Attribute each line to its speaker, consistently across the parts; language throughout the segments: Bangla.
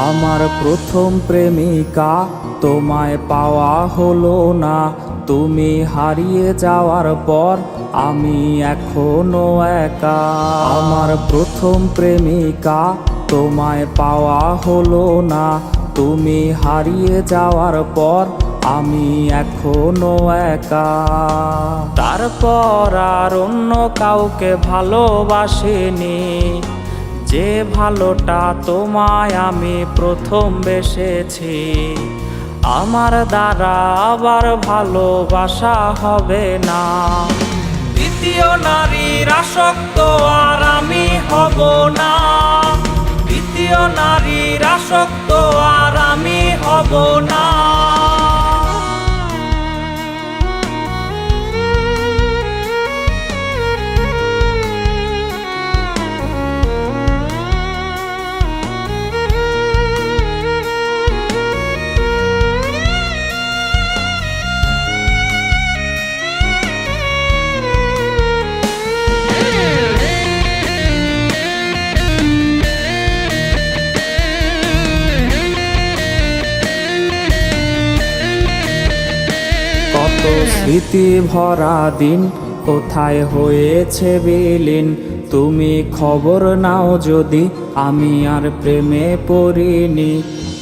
Speaker 1: আমার প্রথম প্রেমিকা, তোমায় পাওয়া হলো না। তুমি হারিয়ে যাওয়ার পর আমি এখনো একা। আমার প্রথম প্রেমিকা, তোমায় পাওয়া হলো না। তুমি হারিয়ে যাওয়ার পর আমি এখনো একা। তারপর আর অন্য কাউকে ভালোবাসিনি, যে ভালোটা তোমায় আমি প্রথম বেসেছি। আমার দ্বারা আবার ভালোবাসা হবে না। দ্বিতীয় নারীর আসক্ত আর আমি হব না। দ্বিতীয় নারীর আসক্ত আর আমি হব না। কত স্মৃতি ভরা দিন কোথায় হয়েছে বিলীন। তুমি খবর নাও যদি আমি আর প্রেমে পড়িনি।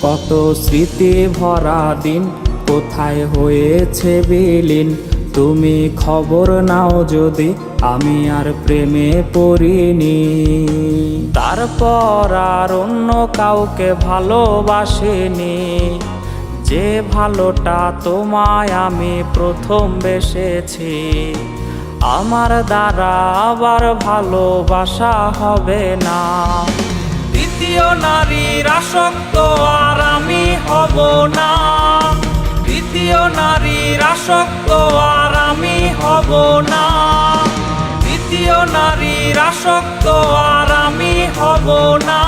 Speaker 1: কত স্মৃতি ভরা দিন কোথায় হয়েছে বিলীন। তুমি খবর নাও যদি আমি আর প্রেমে পড়িনি। তারপর আর অন্য কাউকে ভালোবাসিনি, যে ভালোটা তোমায় আমি প্রথম বেসেছি। আমার দ্বারা আবার ভালোবাসা হবে না। দ্বিতীয় নারীর আসক্ত আর আমি হব না। দ্বিতীয় নারীর আসক্ত আর আমি হব না। দ্বিতীয় নারীর আসক্ত আর আমি হব না।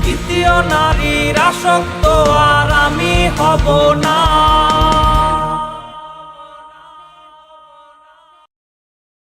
Speaker 1: দ্বিতীয় নারীর আসক্ত আর আমি হব না।